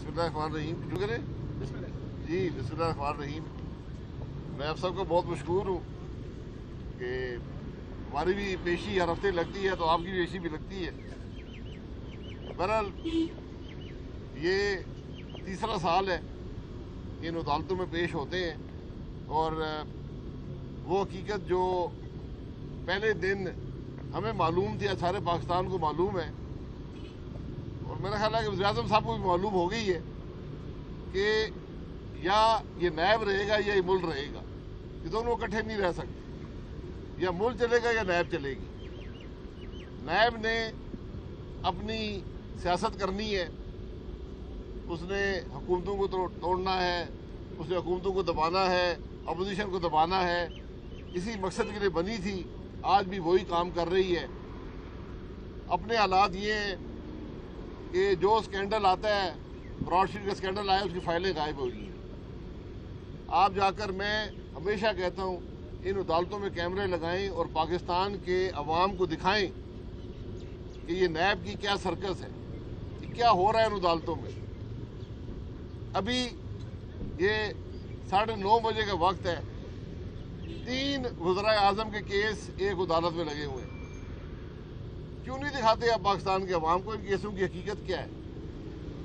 बिस्मिल्लाहिर्रहमानिर्रहीम। शुरू करें जी। बिस्मिल्लाहिर्रहमानिर्रहीम। मैं आप सबको बहुत मशकूर हूँ कि हमारी भी पेशी हर हफ्ते लगती है तो आपकी पेशी भी लगती है। बहरहाल ये तीसरा साल है इन अदालतों में पेश होते हैं और वो हकीकत जो पहले दिन हमें मालूम थी, सारे पाकिस्तान को मालूम है और मेरा ख्याल है कि वज़ीर-ए-आज़म साहब को भी मालूम हो गई है कि या ये नैब रहेगा या ये मुल्क रहेगा, ये दोनों इकट्ठे नहीं रह सकते। या मुल्क चलेगा या नैब चलेगी। नैब ने अपनी सियासत करनी है, उसने हुकूमतों को तोड़ना है, उसने हुकूमतों को दबाना है, अपोजिशन को दबाना है। इसी मकसद के लिए बनी थी, आज भी वही काम कर रही है। अपने हालात ये हैं कि जो स्कैंडल आता है, ब्रॉडशीट का स्कैंडल आया, उसकी फाइलें गायब हो गई हैं। आप जाकर, मैं हमेशा कहता हूँ, इन अदालतों में कैमरे लगाएं और पाकिस्तान के अवाम को दिखाएं कि ये नैब की क्या सर्कस है, कि क्या हो रहा है इन अदालतों में। अभी ये 9:30 बजे का वक्त है, 3 वज़ीर-ए-आज़म के केस एक अदालत में लगे हुए हैं। क्यों नहीं दिखाते आप पाकिस्तान के अवाम को इन केसों की हकीकत क्या है?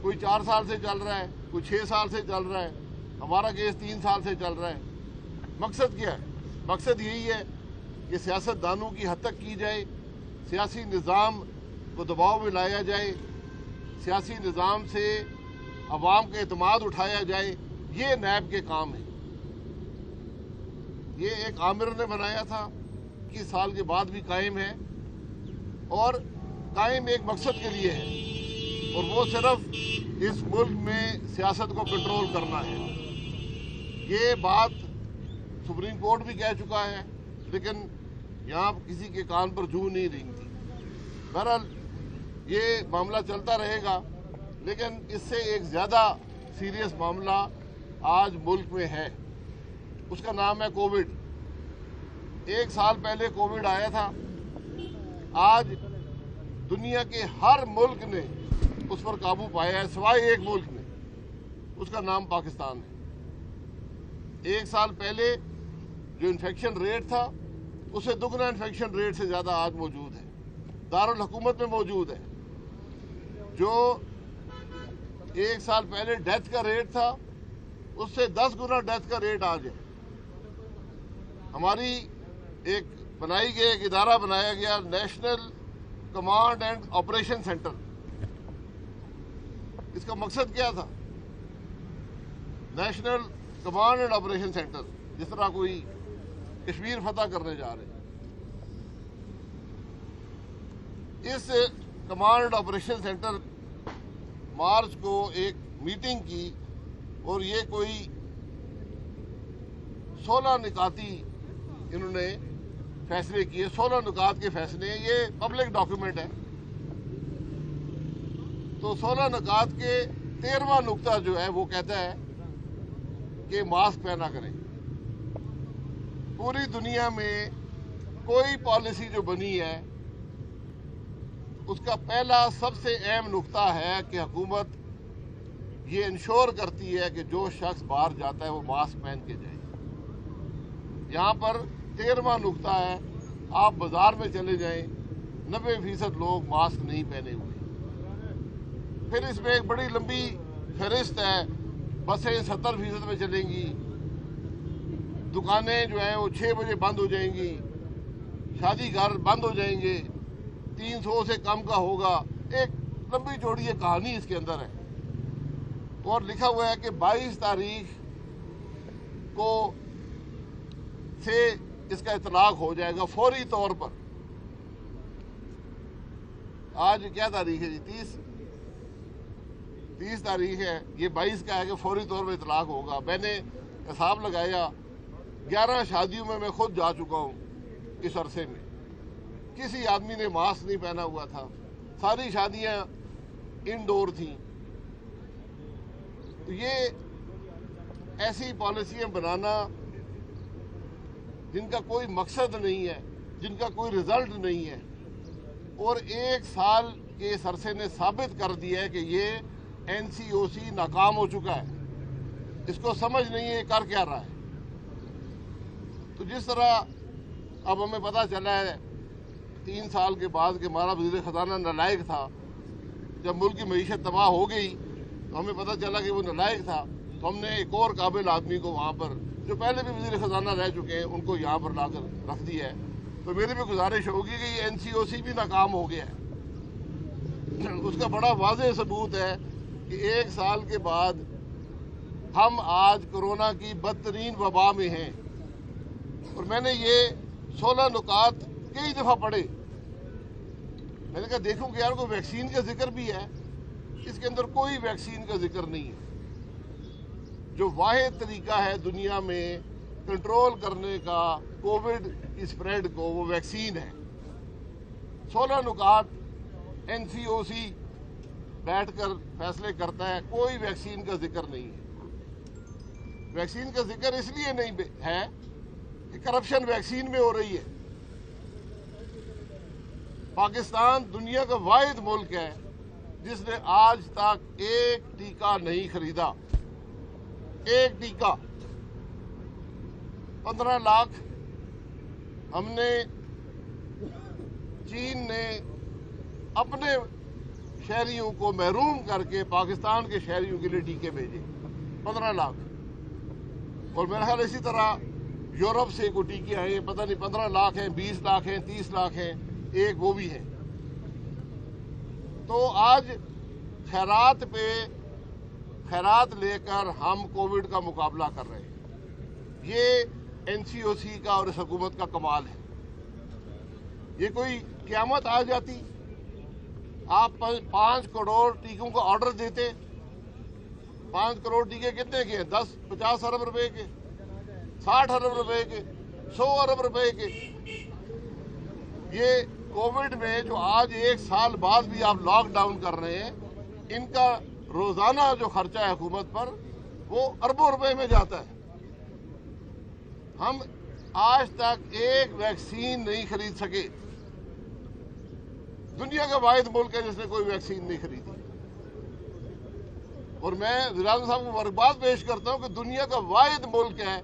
कोई 4 साल से चल रहा है, कोई 6 साल से चल रहा है, हमारा केस 3 साल से चल रहा है। मकसद क्या है? मकसद यही है कि सियासतदानों की हद तक की जाए, सियासी निज़ाम को दबाव में लाया जाए, सियासी निज़ाम से अवाम का एतमाद उठाया जाए। ये नैब के काम है। ये एक आमिर ने बनाया था, 21 साल के बाद भी कायम है और कायम एक मकसद के लिए है और वो सिर्फ इस मुल्क में सियासत को कंट्रोल करना है। ये बात सुप्रीम कोर्ट भी कह चुका है, लेकिन यहाँ किसी के कान पर जूं नहीं रेंगती। बहरहाल ये मामला चलता रहेगा, लेकिन इससे एक ज़्यादा सीरियस मामला आज मुल्क में है। उसका नाम है कोविड। 1 साल पहले कोविड आया था। आज दुनिया के हर मुल्क ने उस पर काबू पाया है, सिवाय एक मुल्क ने, उसका नाम पाकिस्तान है। 1 साल पहले जो इन्फेक्शन रेट था, उससे दुगना इन्फेक्शन रेट से ज़्यादा आज मौजूद है, दारुल हुकूमत में मौजूद है। जो 1 साल पहले डेथ का रेट था, उससे 10 गुना डेथ का रेट आज है। हमारी एक इदारा बनाया गया, national command and operation centre. इसका मकसद क्या था? National command and operation centre, जिस तरह कोई कश्मीर फतह करने जा रहे हैं। इस कमांड एंड ऑपरेशन सेंटर मार्च को एक मीटिंग की और ये कोई 16 निकाती इन्होंने फैसले किए। 16 नुकात के फैसले हैं, ये पब्लिक डॉक्यूमेंट है। तो 16 नुकात के 13वां नुक्ता जो है वो कहता है कि मास्क पहना करें। पूरी दुनिया में कोई पॉलिसी जो बनी है, उसका पहला सबसे अहम नुक्ता है कि हुकूमत ये इंश्योर करती है कि जो शख्स बाहर जाता है वो मास्क पहन के जाए। यहाँ पर 13वां नुक्ता है, आप बाजार में चले जाएं, 90% लोग मास्क नहीं पहने हुए। फिर इसमें एक बड़ी लंबी फहरिस्त है, बसें 70% में चलेंगी, दुकानें जो हैं वो 6 बजे बंद हो जाएंगी, शादी घर बंद हो जाएंगे, 300 से कम का होगा। एक लंबी चौड़ी ये कहानी इसके अंदर है और लिखा हुआ है कि 22 तारीख को से इसका इतलाक हो जाएगा फौरी तौर पर। आज क्या तारीख है जी? 30 तारीख है। ये 22 का है कि फौरी तौर पर इतलाक होगा। मैंने हिसाब लगाया, 11 शादियों में मैं खुद जा चुका हूँ इस अरसे में। किसी आदमी ने मास्क नहीं पहना हुआ था, सारी शादियां इनडोर थी। तो ये ऐसी पॉलिसियां बनाना जिनका कोई मकसद नहीं है, जिनका कोई रिजल्ट नहीं है, और 1 साल के इस अरसे ने साबित कर दिया है कि ये NCOC नाकाम हो चुका है, इसको समझ नहीं है कर क्या रहा है। तो जिस तरह अब हमें पता चला है 3 साल के बाद कि हमारा वज़ीर ख़जाना नालायक था, जब मुल्क की मईशत तबाह हो गई तो हमें पता चला कि वो नालायक था, तो हमने एक और काबिल आदमी को वहाँ पर, जो पहले भी वज़ीर ख़जाना रह चुके हैं, उनको यहाँ पर लाकर रख दिया है। तो मेरी भी गुजारिश होगी कि ये NCOC भी नाकाम हो गया है। उसका बड़ा वाज़ेह सबूत है कि 1 साल के बाद हम आज कोरोना की बदतरीन वबा में हैं। और मैंने ये 16 नुकात कई दफ़ा पढ़े। मैंने कहा देखूं कि यार कोई वैक्सीन का जिक्र भी है, इसके अंदर कोई वैक्सीन का जिक्र नहीं है। जो वाहिद तरीका है दुनिया में कंट्रोल करने का कोविड की स्प्रेड को, वो वैक्सीन है। 16 नुकात NCOC बैठकर फैसले करता है, कोई वैक्सीन का जिक्र नहीं है। वैक्सीन का जिक्र इसलिए नहीं है कि करप्शन वैक्सीन में हो रही है। पाकिस्तान दुनिया का वाहिद मुल्क है जिसने आज तक एक टीका नहीं खरीदा। एक टीका 15 लाख हमने, चीन ने अपने शहरियों को महरूम करके पाकिस्तान के शहरियों के लिए टीके भेजे 15 लाख। और मेरा ख्याल इसी तरह यूरोप से कोई टीके आए हैं, पता नहीं 15 लाख हैं, 20 लाख हैं, 30 लाख हैं, एक वो भी है। तो आज खैरात पे खैरात लेकर हम कोविड का मुकाबला कर रहे हैं। ये NCOC का और इस हुकूमत का कमाल है। ये कोई क़यामत आ जाती, आप 5 करोड़ टीकों का ऑर्डर देते। 5 करोड़ टीके कितने के हैं? 10-50 अरब रुपए के, 60 अरब रुपए के, 100 अरब रुपए के। ये कोविड में जो आज 1 साल बाद भी आप लॉकडाउन कर रहे हैं, इनका रोजाना जो खर्चा है हुकूमत पर, वो अरबों रुपए में जाता है। हम आज तक एक वैक्सीन नहीं खरीद सके। दुनिया का वाहिद मुल्क है जिसने कोई वैक्सीन नहीं खरीदी। और मैं वज़ीर-ए-आज़म साहब को मुबारकबाद पेश करता हूं कि दुनिया का वाहिद मुल्क है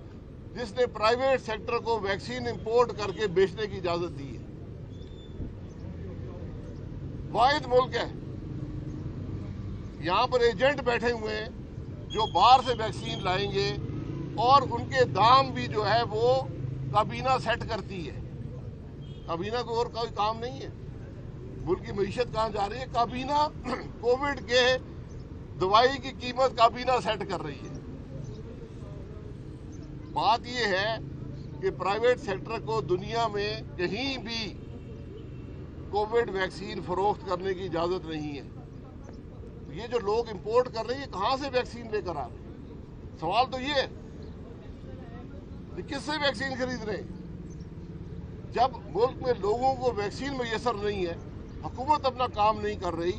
जिसने प्राइवेट सेक्टर को वैक्सीन इंपोर्ट करके बेचने की इजाजत दी है। वाहिद मुल्क है। यहां पर एजेंट बैठे हुए हैं जो बाहर से वैक्सीन लाएंगे और उनके दाम भी जो है वो काबीना सेट करती है। काबीना को और कोई काम नहीं है। मुल्क की मईशत कहाँ जा रही है? काबीना कोविड के दवाई की कीमत काबीना सेट कर रही है। बात यह है कि प्राइवेट सेक्टर को दुनिया में कहीं भी कोविड वैक्सीन फरोख्त करने की इजाजत नहीं है। ये जो लोग इंपोर्ट कर रहे हैं, कहां से वैक्सीन लेकर आ रहे हैं? सवाल तो ये है कि किससे वैक्सीन खरीद रहे हैं? जब मुल्क में लोगों को वैक्सीन मुयसर नहीं है, हुकूमत अपना काम नहीं कर रही।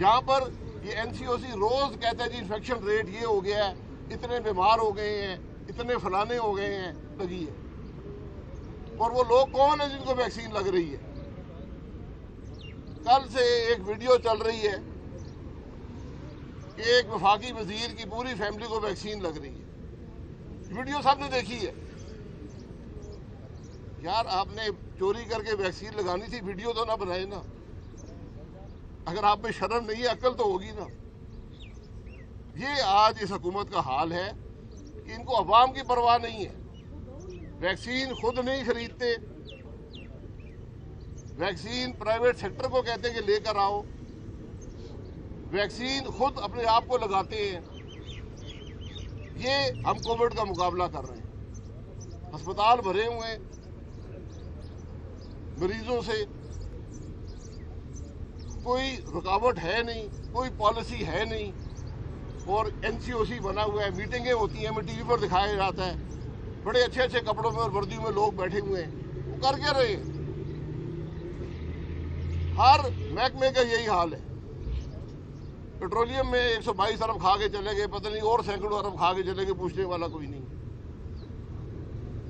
यहां पर ये NCOC रोज कहता है जी इन्फेक्शन रेट ये हो गया है, इतने बीमार हो गए हैं, इतने फलाने हो गए हैं, लगी है। और वो लोग कौन है जिनको वैक्सीन लग रही है? कल से एक वीडियो चल रही है कि एक वफाकी वजीर की पूरी फैमिली को वैक्सीन लग रही है। वीडियो सबने देखी है। यार आपने चोरी करके वैक्सीन लगानी थी, वीडियो तो ना बनाए ना। अगर आप में शर्म नहीं है, अक्ल तो होगी ना। ये आज इस हुकूमत का हाल है कि इनको अवाम की परवाह नहीं है। वैक्सीन खुद नहीं खरीदते, वैक्सीन प्राइवेट सेक्टर को कहते हैं कि लेकर आओ, वैक्सीन खुद अपने आप को लगाते हैं। ये हम कोविड का मुकाबला कर रहे हैं। अस्पताल भरे हुए हैं मरीजों से, कोई रुकावट है नहीं, कोई पॉलिसी है नहीं। और NCOC बना हुआ है, मीटिंगें होती हैं, हमें टीवी पर दिखाया जाता है, बड़े अच्छे अच्छे कपड़ों में और वर्दियों में लोग बैठे हुए हैं। वो कर क्या रहे हैं? हर महकमे का यही हाल है। पेट्रोलियम में 122 अरब खा के चले गए, पता नहीं और सैकड़ों अरब खा के चले गए, पूछने वाला कोई नहीं।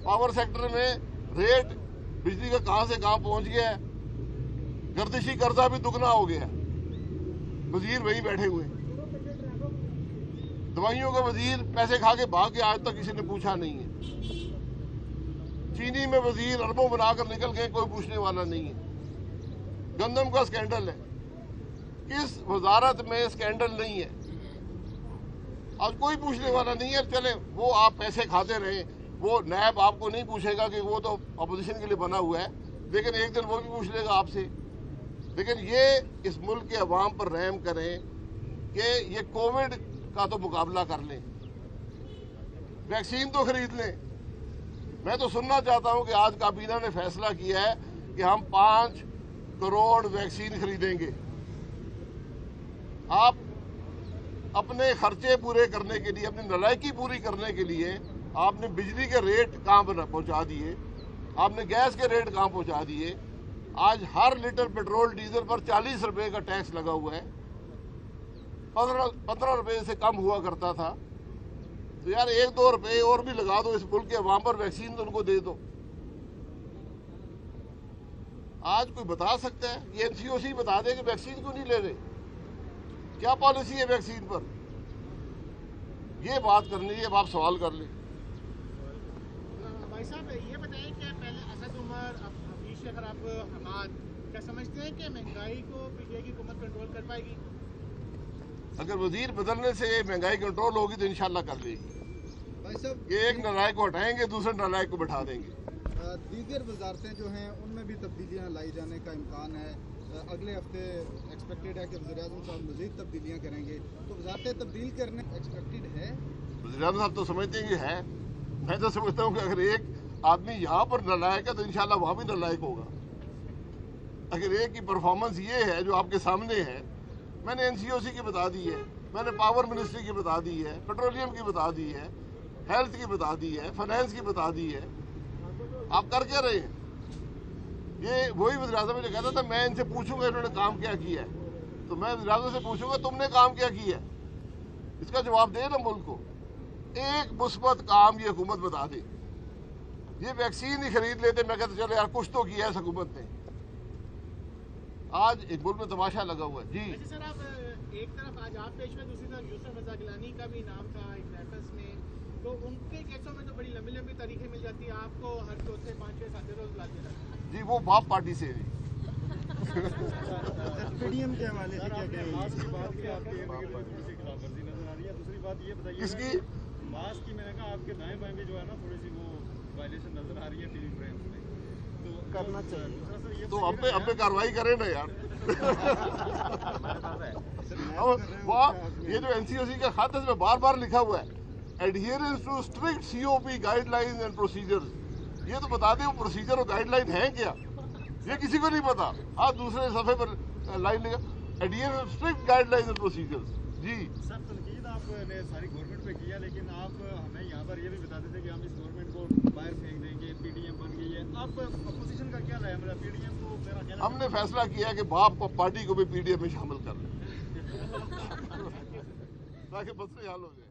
पावर सेक्टर में रेट बिजली का कहां से कहां पहुंच गया है। गर्दिशी कर्जा भी दुगना हो गया। वजीर वही बैठे हुए हैं। दवाइयों का वजीर पैसे खा के भाग के, आज तक किसी ने पूछा नहीं है। चीनी में वजीर अरबों बनाकर निकल गए, कोई पूछने वाला नहीं है। गंदम का स्कैंडल है, किस वजारत में स्कैंडल नहीं है, आज कोई पूछने वाला नहीं है। चले वो आप पैसे खाते रहे, वो नैब आपको नहीं पूछेगा कि वो तो अपोजिशन के लिए बना हुआ है, लेकिन एक दिन वो भी पूछ लेगा आपसे। लेकिन ये इस मुल्क के अवाम पर रहम करें कि ये कोविड का तो मुकाबला कर लें, वैक्सीन तो खरीद लें। मैं तो सुनना चाहता हूं कि आज काबीना ने फैसला किया है कि हम 5 करोड़ वैक्सीन खरीदेंगे। आप अपने खर्चे पूरे करने के लिए, अपनी नलायकी पूरी करने के लिए आपने बिजली के रेट कहाँ पर पहुंचा दिए, आपने गैस के रेट कहाँ पहुंचा दिए। आज हर लीटर पेट्रोल डीजल पर 40 रुपए का टैक्स लगा हुआ है, 15 रुपए से कम हुआ करता था। तो यार 1-2 रुपए और भी लगा दो, इस मुल्क के अवाम पर वैक्सीन तो उनको दे दो। आज कोई बता सकता है, ये एनसीओसी बता दे कि वैक्सीन क्यों नहीं ले रहे, क्या पॉलिसी है वैक्सीन पर, ये बात करनी है। अब आप सवाल कर लें। भाई साहब ये बताएं कि पहले असद उमर, हफीज शेख, आप हमाद क्या समझते हैं कि महंगाई को पीटीआई की हुकूमत कंट्रोल कर पाएगी? अगर वजीर बदलने से महंगाई कंट्रोल होगी तो इंशाल्लाह कर लेगी। भाई साहब, कि एक नालायक को हटाएंगे, दूसरे नालायक को बैठा देंगे। दीगर वजारतें जो हैं उनमें भी तब्दीलियां लाई जाने का इम्कान है। अगले हफ्ते एक्सपेक्टेड है कि वज़ीर-ए-आज़म साहब मज़ीद तब्दीलियां करेंगे, तो वजारतें तब्दील करने एक्सपेक्टेड है। वज़ीर-ए-आज़म साहब तो समझते हैं कि है, मैं तो समझता हूँ कि अगर एक आदमी यहाँ पर नालायक है तो इंशाल्लाह वहाँ भी नालायक होगा। अगर एक की परफॉर्मेंस ये है जो आपके सामने है, मैंने एनसीओसी की बता दी है, मैंने पावर मिनिस्ट्री की बता दी है, पेट्रोलियम की बता दी है, हेल्थ की बता दी है, फाइनेंस की बता दी है, आप कर क्या रहे हैं? ये वही वज़ीर-ए-आज़म जो कहता था मैं इनसे पूछूंगा इन्होंने काम क्या किया है, तो मैं वज़ीर-ए-आज़म से पूछूंगा तुमने काम क्या किया है, इसका जवाब दे ना मुल्क को। एक मुस्बत काम ये हुकूमत बता दे। ये वैक्सीन ही खरीद लेते, मैं कहता चलो यार कुछ तो किया है इस हुकूमत ने। आज एक मुल्क में तमाशा लगा हुआ है। जी सर, आप एक तरफ आज आप पेश हुए, दूसरी तरफ यूसुफ रज़ा गिलानी का भी नाम था एक रेफरेंस में, तो उनके केसों में तो बड़ी लंबी लंबी तारीखें मिल जाती है, आपको हर 4 से 5 6 7 रोज लाते रहते हैं। जी, वो बाप पार्टी से जी। पीडीएम के हवाले से क्या कहेंगे? मास्क की बात की, आपकी थोड़ी सी खिलाफवर्जी नजर आ रही है। दूसरी बात ये बताइए, किसकी? मास्क की मैंने कहा आपके दाएं बाएं भी जो है ना थोड़ी सी वो वायलेशन नजर आ रही है टीवी फ्रेम्स में, तो करना चाहिए। दूसरा सर ये तो अब पे कार्रवाई करें ना यार। ये जो एनसीओसी का खत है इसमें बार बार लिखा हुआ है adherence to strict COP guidelines and procedures. ये तो बता दें वो प्रोसीजर और गाइडलाइन है क्या, ये किसी को नहीं पता। आज दूसरे सफे पर लाइन लिखा adherence to strict guidelines and procedures. जी सर, तनकीद आपने सारी गवर्नमेंट पे किया, लेकिन आप हमें यहाँ पर ये भी बताते थे कि हम इस गवर्नमेंट को बाहर फेंक देंगे, पीडीएम बन गई है। अब अपोजिशन का क्या राय है? मतलब पीडीएम को मेरा ख्याल हमने फैसला किया कि बाप पार्टी को भी पीडीएम में शामिल कर लें ताकि मसले हल हो जाए।